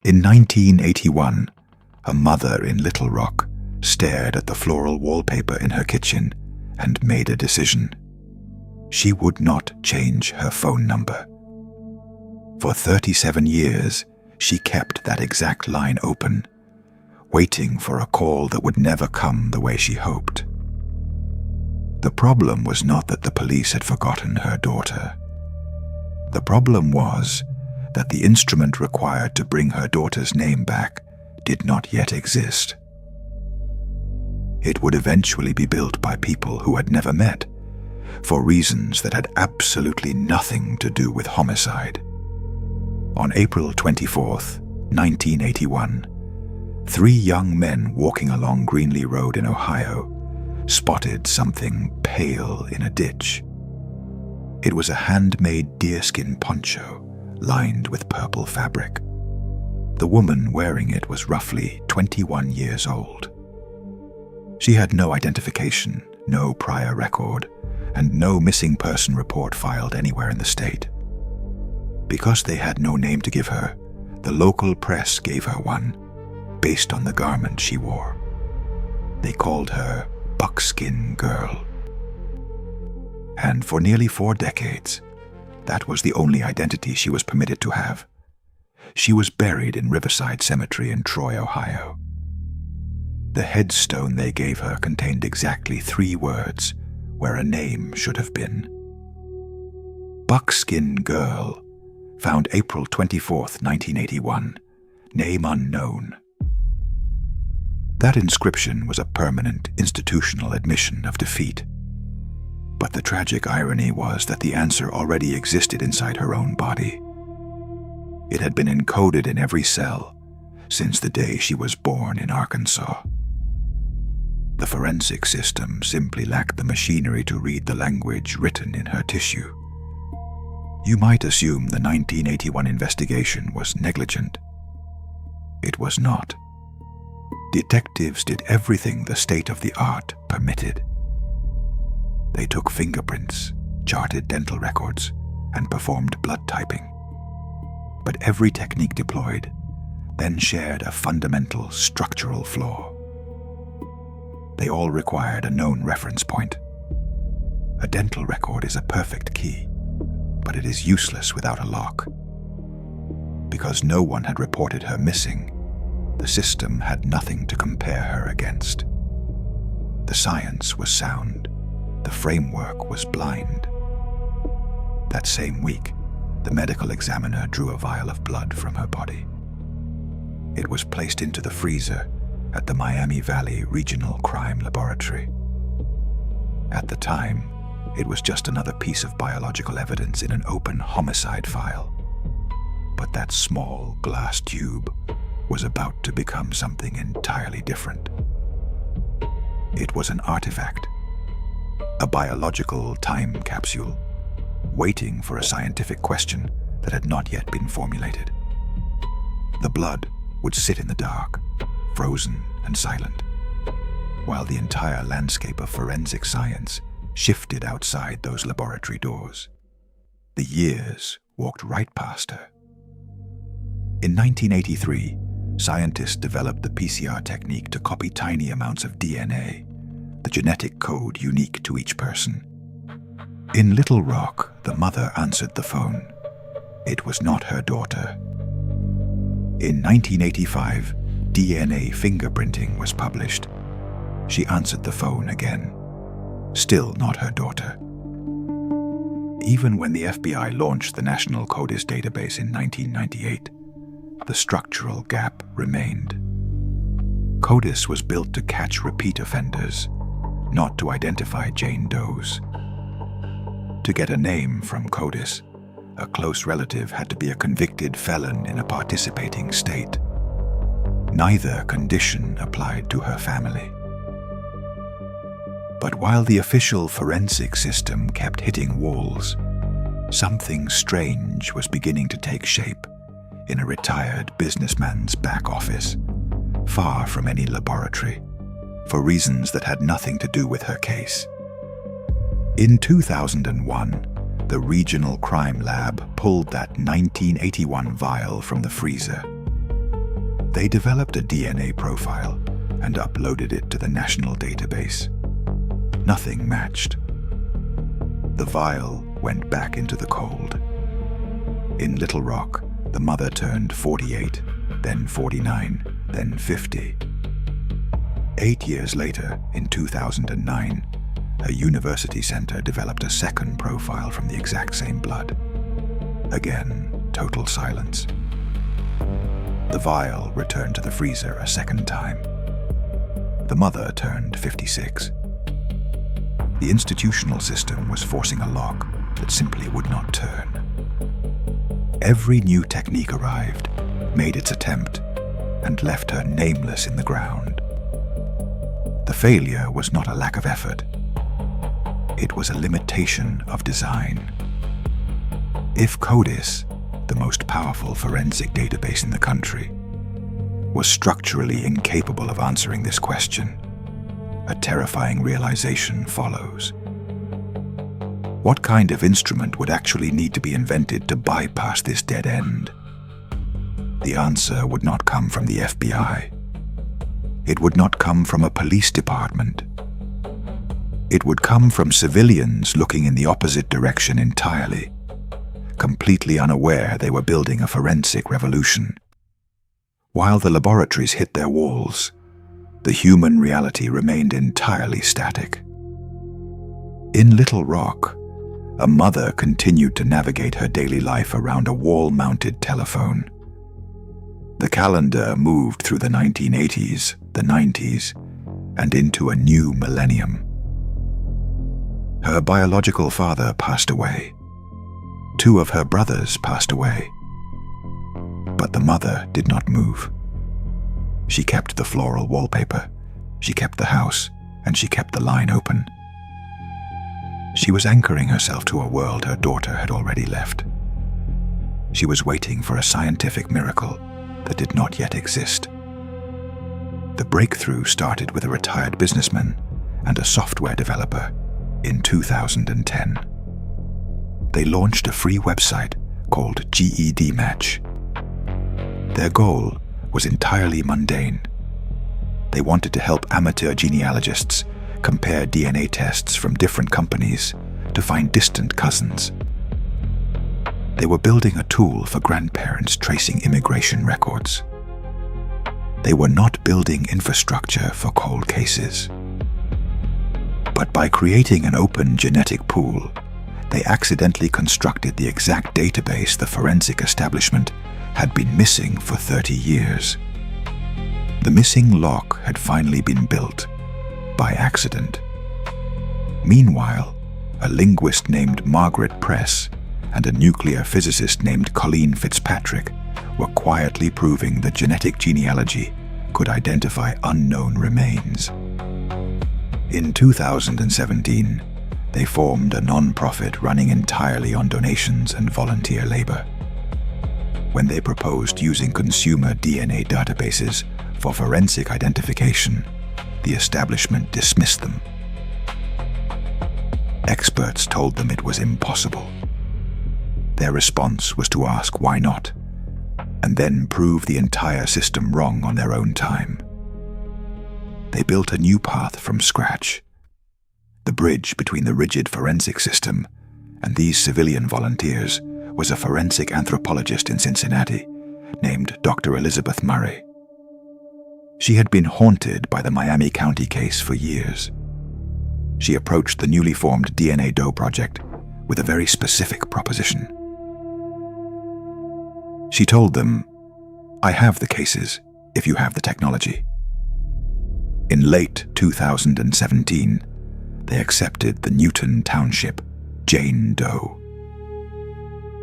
In 1981, a mother in Little Rock stared at the floral wallpaper in her kitchen and made a decision. She would not change her phone number. For 37 years, she kept that exact line open, waiting for a call that would never come the way she hoped. The problem was not that the police had forgotten her daughter. The problem was that the instrument required to bring her daughter's name back did not yet exist. It would eventually be built by people who had never met, for reasons that had absolutely nothing to do with homicide. On April 24th, 1981, 3 young men walking along Greenlee Road in Ohio spotted something pale in a ditch. It was a handmade deerskin poncho lined with purple fabric. The woman wearing it was roughly 21 years old. She had no identification, no prior record, and no missing person report filed anywhere in the state. Because they had no name to give her, the local press gave her one, based on the garment she wore. They called her Buckskin Girl. And for nearly 4 decades, that was the only identity she was permitted to have. She was buried in Riverside Cemetery in Troy, Ohio. The headstone they gave her contained exactly 3 words where a name should have been. Buckskin Girl, found April 24th, 1981, name unknown. That inscription was a permanent institutional admission of defeat. But the tragic irony was that the answer already existed inside her own body. It had been encoded in every cell since the day she was born in Arkansas. The forensic system simply lacked the machinery to read the language written in her tissue. You might assume the 1981 investigation was negligent. It was not. Detectives did everything the state of the art permitted. They took fingerprints, charted dental records, and performed blood typing. But every technique deployed then shared a fundamental structural flaw. They all required a known reference point. A dental record is a perfect key, but it is useless without a lock. Because no one had reported her missing, the system had nothing to compare her against. The science was sound. The framework was blind. That same week, the medical examiner drew a vial of blood from her body. It was placed into the freezer at the Miami Valley Regional Crime Laboratory. At the time, it was just another piece of biological evidence in an open homicide file. But that small glass tube was about to become something entirely different. It was an artifact, a biological time capsule, waiting for a scientific question that had not yet been formulated. The blood would sit in the dark, frozen and silent, while the entire landscape of forensic science shifted outside those laboratory doors. The years walked right past her. In 1983, scientists developed the PCR technique to copy tiny amounts of DNA, the genetic code unique to each person. In Little Rock, the mother answered the phone. It was not her daughter. In 1985, DNA fingerprinting was published. She answered the phone again. Still not her daughter. Even when the FBI launched the National CODIS database in 1998, the structural gap remained. CODIS was built to catch repeat offenders, not to identify Jane Does. To get a name from CODIS, a close relative had to be a convicted felon in a participating state. Neither condition applied to her family. But while the official forensic system kept hitting walls, something strange was beginning to take shape in a retired businessman's back office, far from any laboratory, for reasons that had nothing to do with her case. In 2001, the Regional Crime Lab pulled that 1981 vial from the freezer. They developed a DNA profile and uploaded it to the national database. Nothing matched. The vial went back into the cold. In Little Rock, the mother turned 48, then 49, then 50. 8 years later, in 2009, a university center developed a second profile from the exact same blood. Again, total silence. The vial returned to the freezer a second time. The mother turned 56. The institutional system was forcing a lock that simply would not turn. Every new technique arrived, made its attempt, and left her nameless in the ground. The failure was not a lack of effort. It was a limitation of design. If CODIS, the most powerful forensic database in the country, was structurally incapable of answering this question, a terrifying realization follows. What kind of instrument would actually need to be invented to bypass this dead end? The answer would not come from the FBI. It would not come from a police department. It would come from civilians looking in the opposite direction entirely, completely unaware they were building a forensic revolution. While the laboratories hit their walls, the human reality remained entirely static. In Little Rock, a mother continued to navigate her daily life around a wall-mounted telephone. The calendar moved through the 1980s, the 90s, and into a new millennium. Her biological father passed away. 2 of her brothers passed away. But the mother did not move. She kept the floral wallpaper, she kept the house, and she kept the line open. She was anchoring herself to a world her daughter had already left. She was waiting for a scientific miracle that did not yet exist. The breakthrough started with a retired businessman and a software developer in 2010. They launched a free website called GED Match. Their goal was entirely mundane. They wanted to help amateur genealogists compare DNA tests from different companies to find distant cousins. They were building a tool for grandparents tracing immigration records. They were not building infrastructure for cold cases. But by creating an open genetic pool, they accidentally constructed the exact database the forensic establishment had been missing for 30 years. The missing lock had finally been built by accident. Meanwhile, a linguist named Margaret Press and a nuclear physicist named Colleen Fitzpatrick were quietly proving that genetic genealogy could identify unknown remains. In 2017, they formed a non-profit running entirely on donations and volunteer labor. When they proposed using consumer DNA databases for forensic identification, the establishment dismissed them. Experts told them it was impossible. Their response was to ask why not, and then prove the entire system wrong on their own time. They built a new path from scratch. The bridge between the rigid forensic system and these civilian volunteers was a forensic anthropologist in Cincinnati named Dr. Elizabeth Murray. She had been haunted by the Miami County case for years. She approached the newly formed Jane Doe project with a very specific proposition. She told them, "I have the cases, if you have the technology." In late 2017, they accepted the Newton Township Jane Doe.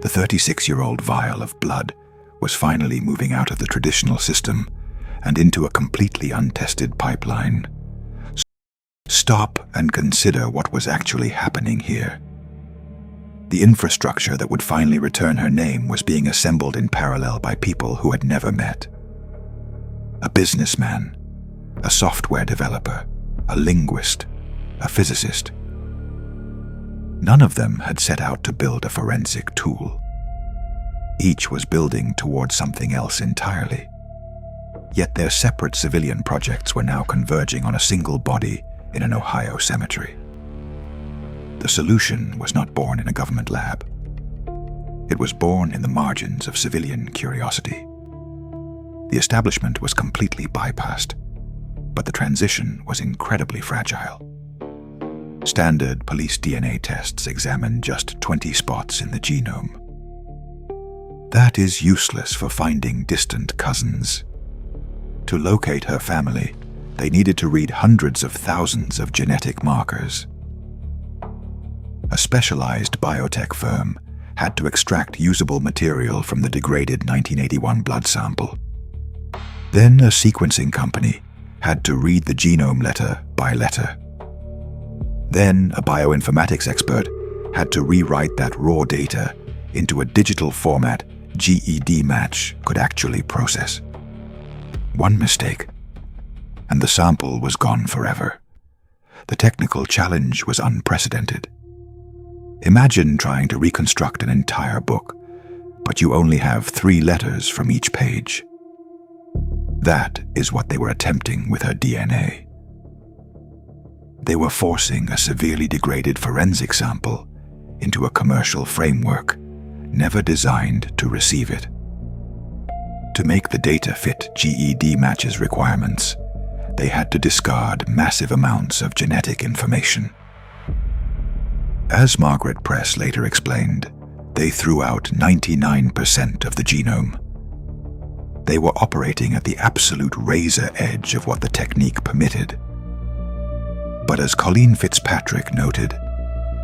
The 36-year-old vial of blood was finally moving out of the traditional system and into a completely untested pipeline. Stop and consider what was actually happening here. The infrastructure that would finally return her name was being assembled in parallel by people who had never met. A businessman, a software developer, a linguist, a physicist. None of them had set out to build a forensic tool. Each was building towards something else entirely. Yet their separate civilian projects were now converging on a single body in an Ohio cemetery. The solution was not born in a government lab. It was born in the margins of civilian curiosity. The establishment was completely bypassed, but the transition was incredibly fragile. Standard police DNA tests examined just 20 spots in the genome. That is useless for finding distant cousins. To locate her family, they needed to read hundreds of thousands of genetic markers. A specialized biotech firm had to extract usable material from the degraded 1981 blood sample. Then a sequencing company had to read the genome letter by letter. Then a bioinformatics expert had to rewrite that raw data into a digital format GED match could actually process. One mistake, and the sample was gone forever. The technical challenge was unprecedented. Imagine trying to reconstruct an entire book, but you only have 3 letters from each page. That is what they were attempting with her DNA. They were forcing a severely degraded forensic sample into a commercial framework never designed to receive it. To make the data fit GED matches requirements, they had to discard massive amounts of genetic information. As Margaret Press later explained, they threw out 99% of the genome. They were operating at the absolute razor edge of what the technique permitted. But as Colleen Fitzpatrick noted,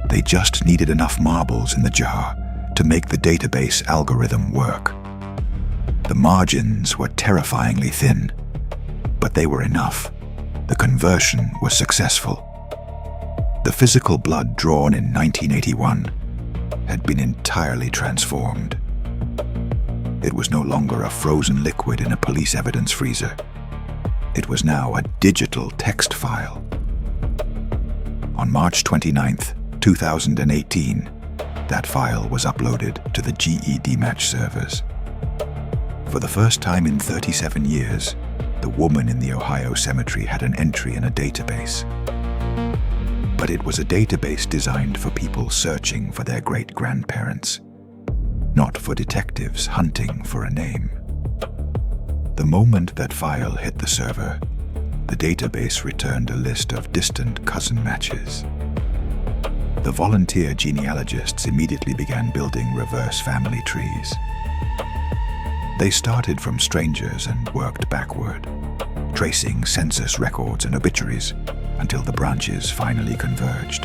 they just needed enough marbles in the jar to make the database algorithm work. The margins were terrifyingly thin, but they were enough. The conversion was successful. The physical blood drawn in 1981 had been entirely transformed. It was no longer a frozen liquid in a police evidence freezer. It was now a digital text file. On March 29, 2018, that file was uploaded to the GED match servers. For the first time in 37 years, the woman in the Ohio cemetery had an entry in a database. But it was a database designed for people searching for their great-grandparents, not for detectives hunting for a name. The moment that file hit the server, the database returned a list of distant cousin matches. The volunteer genealogists immediately began building reverse family trees. They started from strangers and worked backward, tracing census records and obituaries until the branches finally converged.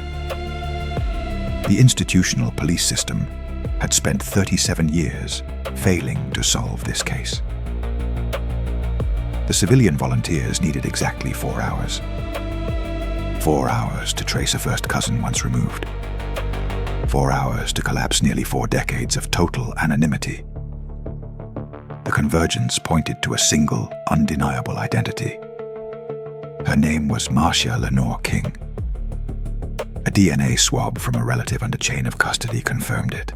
The institutional police system had spent 37 years failing to solve this case. The civilian volunteers needed exactly 4 hours. 4 hours to trace a first cousin once removed. 4 hours to collapse nearly 4 decades of total anonymity. The convergence pointed to a single, undeniable identity. Her name was Marcia Lenore King. A DNA swab from a relative under chain of custody confirmed it.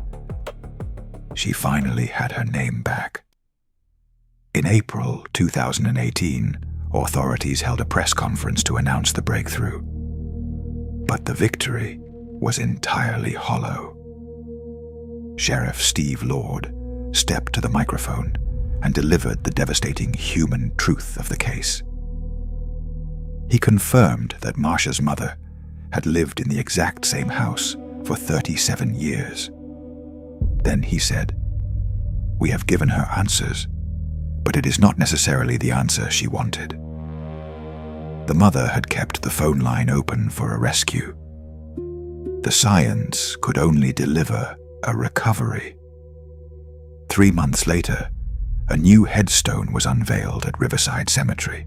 She finally had her name back. In April 2018, authorities held a press conference to announce the breakthrough. But the victory was entirely hollow. Sheriff Steve Lord stepped to the microphone and delivered the devastating human truth of the case. He confirmed that Marcia's mother had lived in the exact same house for 37 years. Then he said, "We have given her answers, but it is not necessarily the answer she wanted." The mother had kept the phone line open for a rescue. The science could only deliver a recovery. 3 months later, a new headstone was unveiled at Riverside Cemetery.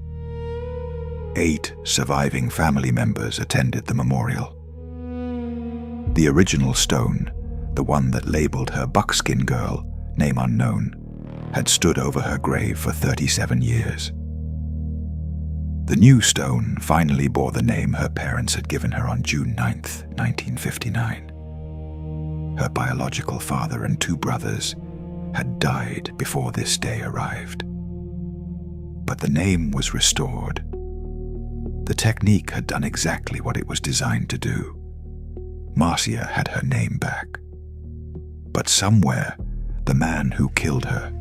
8 surviving family members attended the memorial. The original stone, the one that labeled her Buckskin girl, name unknown, had stood over her grave for 37 years. The new stone finally bore the name her parents had given her on June 9, 1959. Her biological father and 2 brothers had died before this day arrived. but the name was restored. The technique had done exactly what it was designed to do. Marcia had her name back. But somewhere, the man who killed her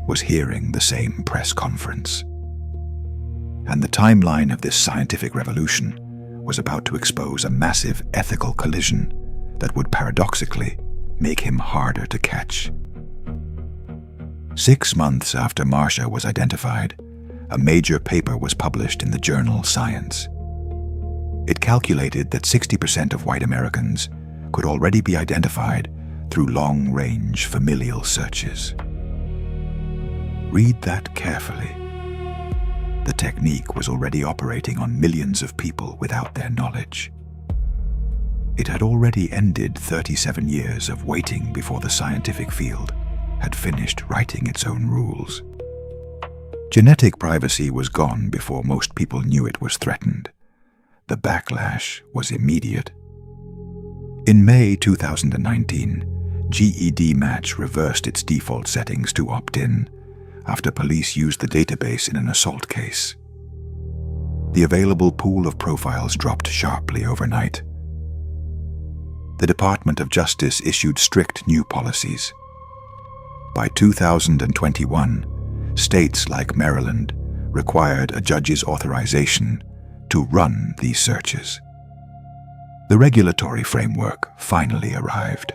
was hearing the same press conference. And the timeline of this scientific revolution was about to expose a massive ethical collision that would paradoxically make him harder to catch. 6 months after Marcia was identified, a major paper was published in the journal Science. It calculated that 60% of white Americans could already be identified through long-range familial searches. Read that carefully. The technique was already operating on millions of people without their knowledge. It had already ended 37 years of waiting before the scientific field had finished writing its own rules. Genetic privacy was gone before most people knew it was threatened. The backlash was immediate. In May 2019, GED Match reversed its default settings to opt-in after police used the database in an assault case. The available pool of profiles dropped sharply overnight. The Department of Justice issued strict new policies. By 2021, states like Maryland required a judge's authorization to run these searches. The regulatory framework finally arrived,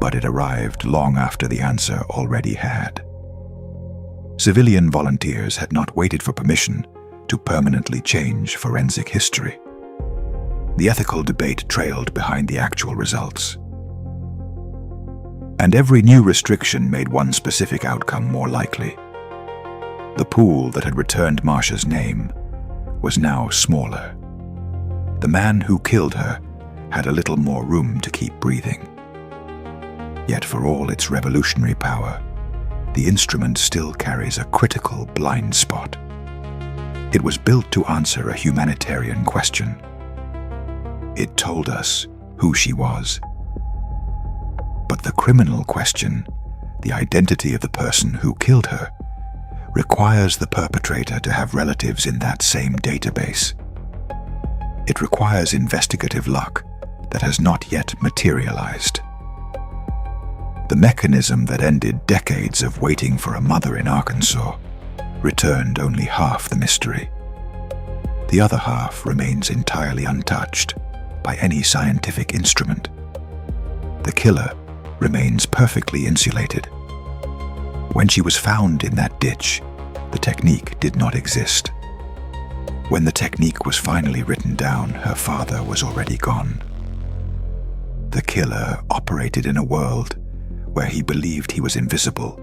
but it arrived long after the answer already had. Civilian volunteers had not waited for permission to permanently change forensic history. The ethical debate trailed behind the actual results. And every new restriction made one specific outcome more likely. The pool that had returned Marcia's name was now smaller. The man who killed her had a little more room to keep breathing. Yet for all its revolutionary power, the instrument still carries a critical blind spot. It was built to answer a humanitarian question. It told us who she was. But the criminal question, the identity of the person who killed her, requires the perpetrator to have relatives in that same database. It requires investigative luck that has not yet materialized. The mechanism that ended decades of waiting for a mother in Arkansas returned only half the mystery. The other half remains entirely untouched by any scientific instrument. The killer remains perfectly insulated. When she was found in that ditch, the technique did not exist. When the technique was finally written down, her father was already gone. The killer operated in a world where he believed he was invisible,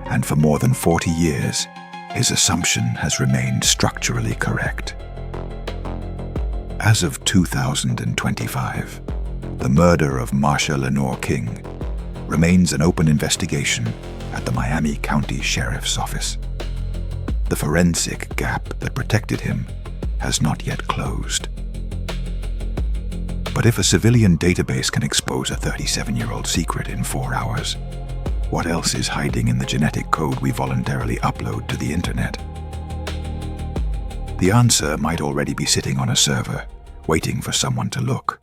and for more than 40 years, his assumption has remained structurally correct. As of 2025, the murder of Marcia Lenore King remains an open investigation at the Miami County Sheriff's Office. The forensic gap that protected him has not yet closed. But if a civilian database can expose a 37-year-old secret in 4 hours, what else is hiding in the genetic code we voluntarily upload to the internet? The answer might already be sitting on a server, waiting for someone to look.